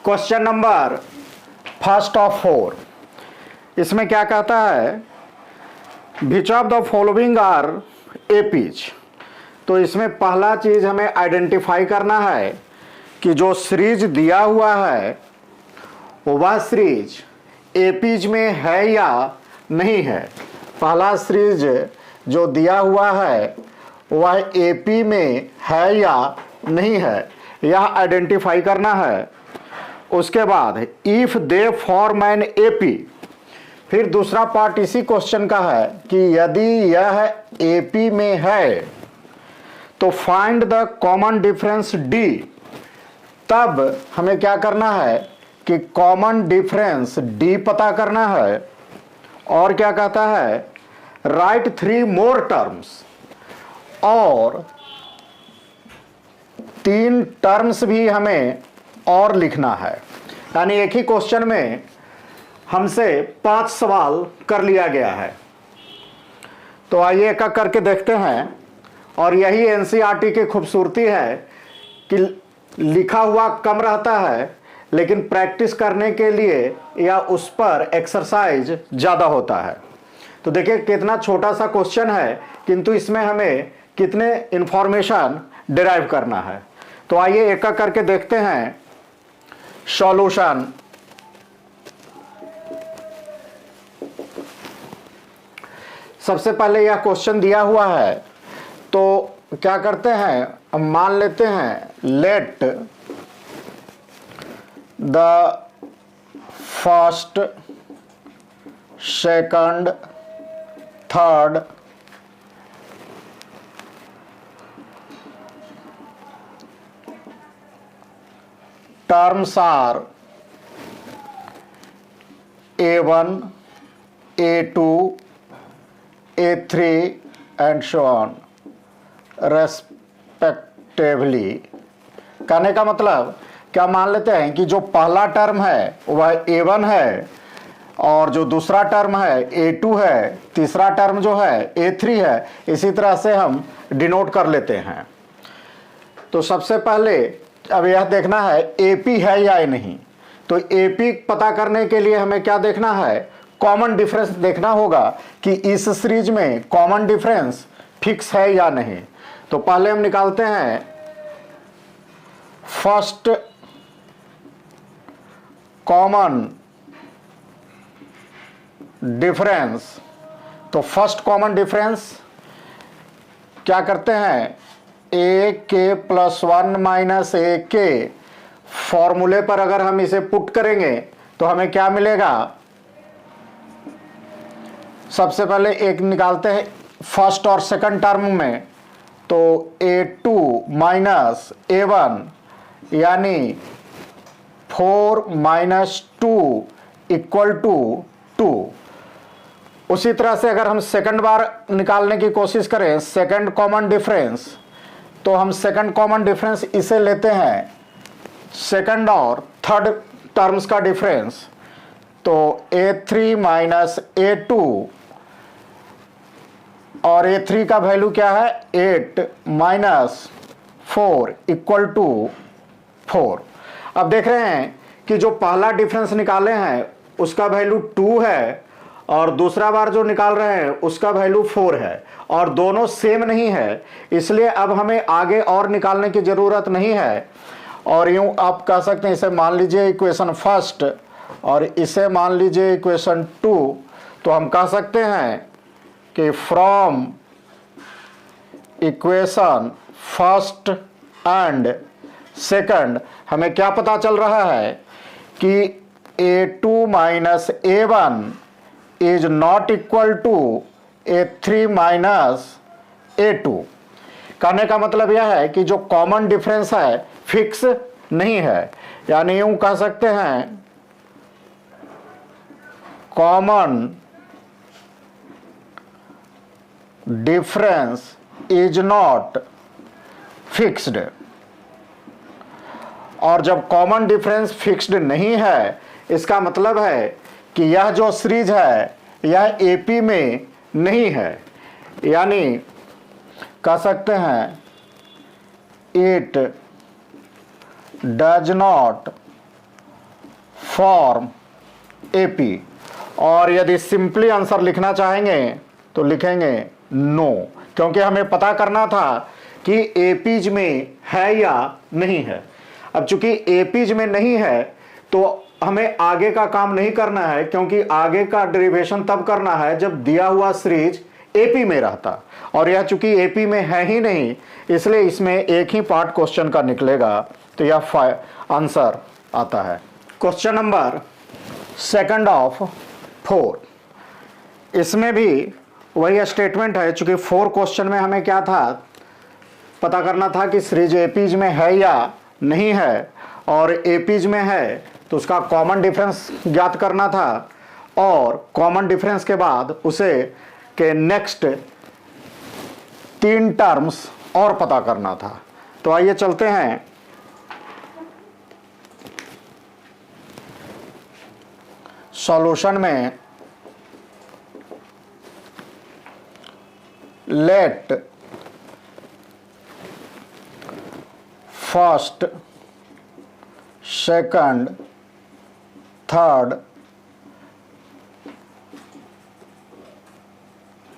Question number first of 4, इसमें क्या कहता है, which of the following are APs. तो इसमें पहला चीज हमें आइडेंटिफाई करना है कि जो सीरीज दिया हुआ है वह सीरीज एपीज में है या नहीं है। पहला सीरीज जो दिया हुआ है वह एपी में है या नहीं है, यह आइडेंटिफाई करना है। उसके बाद if they form an AP, फिर दूसरा पार्ट इसी क्वेश्चन का है कि यदि यह एपी में है तो find the common difference D. तब हमें क्या करना है कि कॉमन डिफरेंस डी पता करना है। और क्या कहता है, राइट 3 मोर टर्म्स, और 3 टर्म्स भी हमें और लिखना है। यानी एक ही क्वेश्चन में हमसे 5 सवाल कर लिया गया है। तो आइए एक एक करके देखते हैं। और यही एनसीईआरटी की खूबसूरती है कि लिखा हुआ कम रहता है लेकिन प्रैक्टिस करने के लिए या उस पर एक्सरसाइज ज़्यादा होता है। तो देखिए कितना छोटा सा क्वेश्चन है किंतु इसमें हमें कितने इंफॉर्मेशन डिराइव करना है। तो आइए एक एक करके देखते हैं सॉल्यूशन। सबसे पहले यह क्वेश्चन दिया हुआ है तो क्या करते हैं, हम मान लेते हैं let the first second third terms are A1, A2, A3 and so on respectively। कहने का मतलब क्या मान लेते हैं कि जो पहला टर्म है वह A1 है और जो दूसरा टर्म है A2 है, तीसरा टर्म जो है A3 है। इसी तरह से हम डिनोट कर लेते हैं। तो सबसे पहले अब यह देखना है एपी है या नहीं। तो एपी पता करने के लिए हमें क्या देखना है, कॉमन डिफरेंस देखना होगा कि इस सीरीज में कॉमन डिफरेंस फिक्स है या नहीं। तो पहले हम निकालते हैं फर्स्ट कॉमन डिफरेंस। तो फर्स्ट कॉमन डिफरेंस क्या करते हैं, ए के प्लस 1 माइनस ए के फॉर्मूले पर अगर हम इसे पुट करेंगे तो हमें क्या मिलेगा। सबसे पहले एक निकालते हैं फर्स्ट और सेकंड टर्म में। तो A2 माइनस A1 यानी 4 माइनस 2 इक्वल टू 2। उसी तरह से अगर हम सेकंड बार निकालने की कोशिश करें सेकंड कॉमन डिफरेंस, तो हम सेकंड कॉमन डिफरेंस इसे लेते हैं, सेकंड और थर्ड टर्म्स का डिफरेंस। तो A3 माइनस A2 और A3 का वैल्यू क्या है 8 माइनस 4 इक्वल टू 4। अब देख रहे हैं कि जो पहला डिफरेंस निकाले हैं उसका वैल्यू 2 है और दूसरा बार जो निकाल रहे हैं उसका वैल्यू 4 है और दोनों सेम नहीं है। इसलिए अब हमें आगे और निकालने की ज़रूरत नहीं है। और यूं आप कह सकते हैं, इसे मान लीजिए इक्वेशन फर्स्ट और इसे मान लीजिए इक्वेशन 2। तो हम कह सकते हैं कि from equation first and second हमें क्या पता चल रहा है कि A2 minus A1 is not equal to A3 minus A2। कहने का मतलब यह है कि जो कॉमन डिफरेंस है फिक्स नहीं है। यानी यूं कह सकते हैं common difference is not fixed. और जब कॉमन डिफरेंस फिक्स्ड नहीं है इसका मतलब है कि यह जो सीरीज है यह एपी में नहीं है। यानी कह सकते हैं it does not form AP, और यदि सिंपली आंसर लिखना चाहेंगे तो लिखेंगे नो, क्योंकि हमें पता करना था कि एपीज में है या नहीं है। अब चूंकि एपीज में नहीं है तो हमें आगे का काम नहीं करना है, क्योंकि आगे का डेरिवेशन तब करना है जब दिया हुआ सीरीज एपी में रहता, और यह चूंकि एपी में है ही नहीं, इसलिए इसमें एक ही पार्ट क्वेश्चन का निकलेगा, तो यह आंसर आता है। क्वेश्चन नंबर सेकंड ऑफ 4, इसमें भी वही स्टेटमेंट है। चूंकि 4 क्वेश्चन में हमें क्या था, पता करना था कि सीरीज एपीज में है या नहीं है, और एपीज में है तो उसका कॉमन डिफरेंस ज्ञात करना था, और कॉमन डिफरेंस के बाद उसे के नेक्स्ट 3 टर्म्स और पता करना था। तो आइए चलते हैं सॉल्यूशन में। Let first, second, third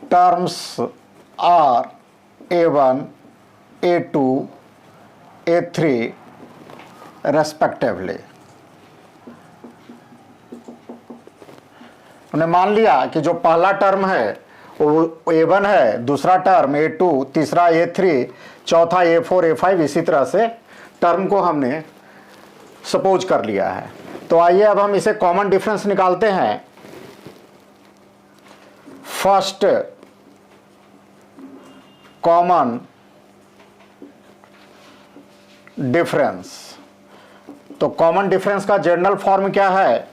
terms are A1, A2, A3 respectively। हमने मान लिया कि जो पहला टर्म है वो A1 है, दूसरा टर्म A2, तीसरा A3, चौथा A4, A5, इसी तरह से टर्म को हमने सपोज कर लिया है। तो आइए अब हम इसे कॉमन डिफरेंस निकालते हैं। फर्स्ट कॉमन डिफरेंस, तो कॉमन डिफरेंस का जनरल फॉर्म क्या है,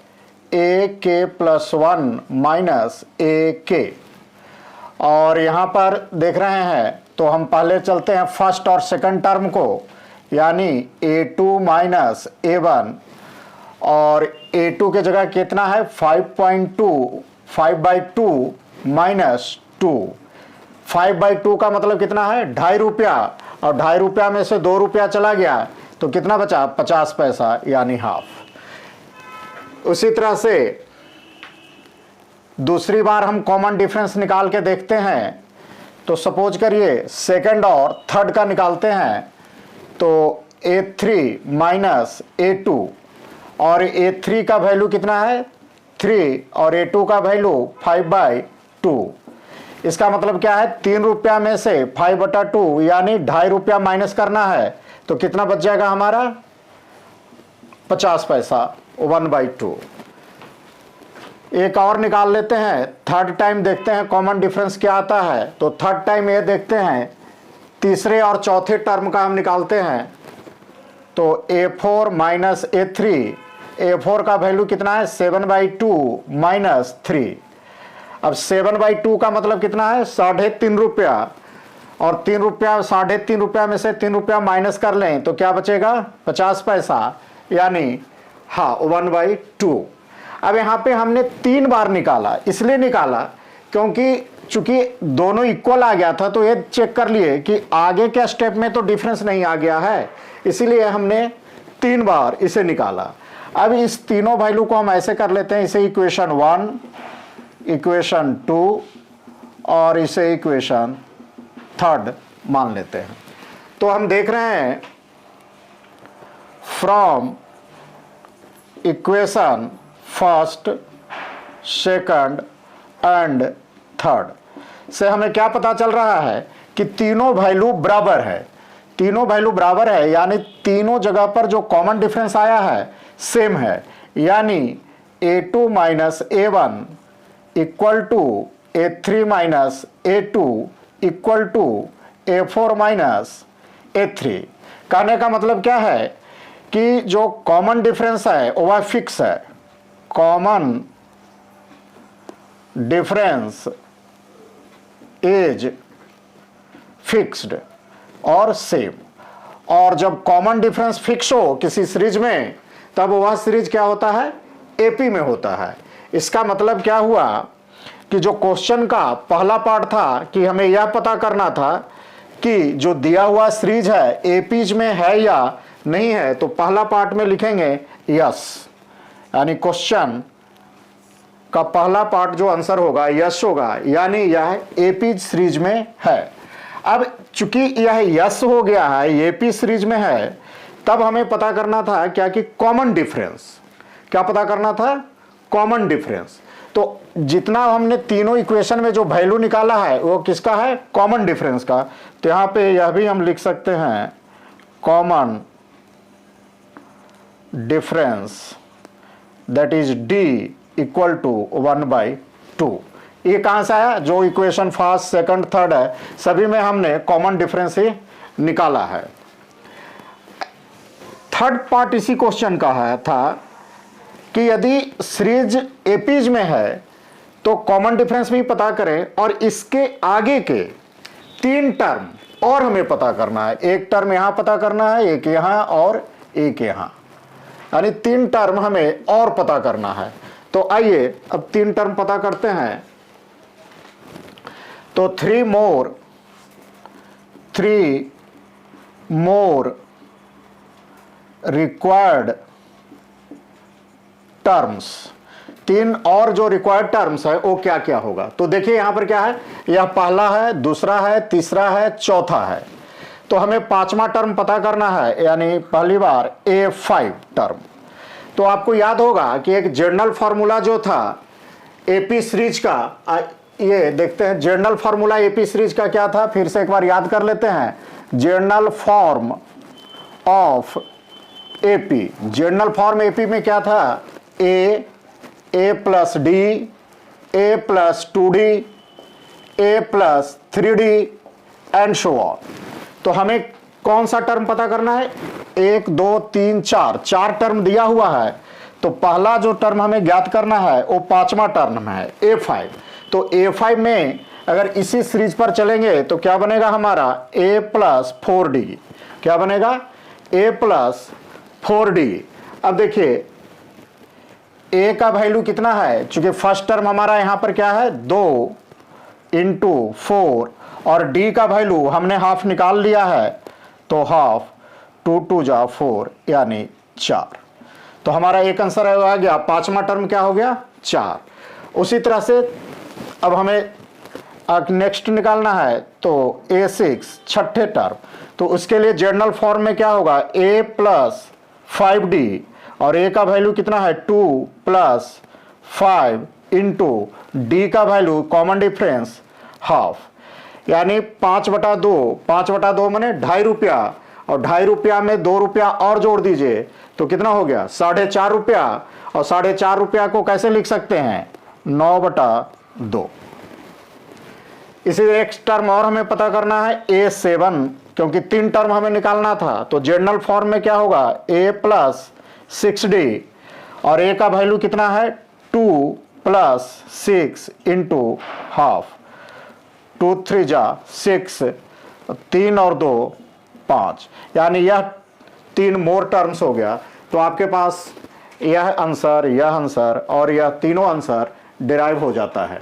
ए के प्लस 1 माइनस ए के। और यहां पर देख रहे हैं तो हम पहले चलते हैं फर्स्ट और सेकंड टर्म को, यानी A2 माइनस A1, और A2 के जगह कितना है 5.2, 5/2 माइनस 2। 5/2 का मतलब कितना है 2.5 रुपया, और 2.5 रुपया में से 2 रुपया चला गया तो कितना बचा 50 पैसा, यानी हाफ। उसी तरह से दूसरी बार हम कॉमन डिफरेंस निकाल के देखते हैं। तो सपोज करिए सेकंड और थर्ड का निकालते हैं, तो A3 माइनस A2, और A3 का वैल्यू कितना है 3, और A2 का वैल्यू 5/2। इसका मतलब क्या है 3 रुपया में से 5/2 यानी 2.5 रुपया माइनस करना है, तो कितना बच जाएगा हमारा 50 पैसा, 1/2। एक और निकाल लेते हैं, थर्ड टाइम देखते हैं कॉमन डिफरेंस क्या आता है। तो थर्ड टाइम ये देखते हैं, तीसरे और चौथे टर्म का हम निकालते हैं। तो A4 माइनस A3, A4 का वैल्यू कितना है 7/2 माइनस 3। अब 7/2 का मतलब कितना है 3.5 रुपया, और 3 रुपया 3.5 रुपया में से 3 रुपया माइनस कर लें तो क्या बचेगा 50 पैसा, यानी हाँ 1/2। अब यहाँ पे हमने 3 बार निकाला, इसलिए निकाला क्योंकि चूंकि दोनों इक्वल आ गया था, तो ये चेक कर लिए कि आगे के स्टेप में तो डिफरेंस नहीं आ गया है, इसीलिए हमने 3 बार इसे निकाला। अब इस तीनों वैल्यू को हम ऐसे कर लेते हैं, इसे इक्वेशन 1, इक्वेशन 2 और इसे इक्वेशन 3 मान लेते हैं। तो हम देख रहे हैं from equation first, second and third से हमें क्या पता चल रहा है कि तीनों वैल्यू बराबर है। तीनों वैल्यू बराबर है यानी तीनों जगह पर जो कॉमन डिफरेंस आया है सेम है, यानी A2 minus A1 equal to A3 minus A2 equal to A4 minus A3। कहने का मतलब क्या है कि जो कॉमन डिफरेंस है वह फिक्स है, कॉमन डिफरेंस इज फिक्स्ड और सेम। और जब कॉमन डिफरेंस फिक्स हो किसी सीरीज में, तब वह सीरीज क्या होता है एपी में होता है। इसका मतलब क्या हुआ कि जो क्वेश्चन का पहला पार्ट था कि हमें यह पता करना था कि जो दिया हुआ सीरीज है एपीज में है या नहीं है, तो पहला पार्ट में लिखेंगे यस, यानी क्वेश्चन का पहला पार्ट जो आंसर होगा यस होगा, यानी यह एपी सीरीज में है। अब चूंकि यह यस हो गया है, एपी सीरीज में है, तब हमें पता करना था क्या कि कॉमन डिफरेंस। क्या पता करना था? Common difference. तो जितना हमने तीनों इक्वेशन में जो वैल्यू निकाला है वो किसका है? कॉमन डिफरेंस का। तो यहां पे यह भी हम लिख सकते हैं common difference that is d equal to 1/2। ये कहां से आया? जो इक्वेशन फर्स्ट सेकंड थर्ड है सभी में हमने कॉमन डिफरेंस ही निकाला है। थर्ड पार्ट इसी क्वेश्चन का है था कि यदि सीरीज एपीज में है तो कॉमन डिफरेंस भी पता करें और इसके आगे के 3 टर्म और हमें पता करना है। एक टर्म यहां पता करना है, एक यहां और एक यहां, यानी 3 टर्म हमें और पता करना है। तो आइए अब 3 टर्म पता करते हैं। तो 3 मोर रिक्वायर्ड टर्म्स, 3 और जो रिक्वायर्ड टर्म्स है वो क्या क्या होगा? तो देखिए यहां पर क्या है, यह पहला है, दूसरा है, तीसरा है, चौथा है। तो हमें 5वां टर्म पता करना है, यानी पहली बार A5 टर्म। तो आपको याद होगा कि एक जनरल फार्मूला जो था एपी सीरीज का, ये देखते हैं जनरल फार्मूला एपी सीरीज का क्या था, फिर से एक बार याद कर लेते हैं। General form of AP, general form AP में क्या था? a plus D, a plus 2d, a plus 3d and so on. तो हमें कौन सा टर्म पता करना है? 1 2 3 4 टर्म दिया हुआ है। तो पहला जो टर्म हमें ज्ञात करना है वो 5वां टर्म है A5। तो A5 में अगर इसी सीरीज पर चलेंगे तो क्या बनेगा हमारा? a plus 4d। क्या बनेगा? a plus 4d। अब देखिए a का वैल्यू कितना है? चूंकि फर्स्ट टर्म हमारा यहां पर क्या है? 2 × 4 और d का वैल्यू हमने हाफ निकाल लिया है, तो हाफ 2 2 जा 4 यानी 4। तो हमारा एक आंसर आ गया। 5वां टर्म क्या हो गया? 4। उसी तरह से अब हमें नेक्स्ट निकालना है, तो A6 छठे टर्म। तो उसके लिए जनरल फॉर्म में क्या होगा? a प्लस 5d और a का वैल्यू कितना है? 2 प्लस 5 इंटू d का वैल्यू कॉमन डिफरेंस हाफ, यानी 5/2। 5/2 माने 2.5 रुपया, और 2.5 रुपया में 2 रुपया और जोड़ दीजिए तो कितना हो गया? 4.5 रुपया। और 4.5 रुपया को कैसे लिख सकते हैं? 9/2। इसी एक टर्म और हमें पता करना है A7, क्योंकि 3 टर्म हमें निकालना था। तो जनरल फॉर्म में क्या होगा? a प्लस 6d और a का वैल्यू कितना है? 2 प्लस 6 इंटू हाफ, 2 3 जा 6, 3 और 2 5, यानी यह 3 मोर टर्म्स हो गया। तो आपके पास यह आंसर और यह तीनों आंसर डिराइव हो जाता है।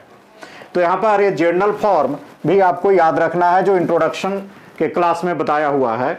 तो यहाँ पर ये जनरल फॉर्म भी आपको याद रखना है जो इंट्रोडक्शन के क्लास में बताया हुआ है।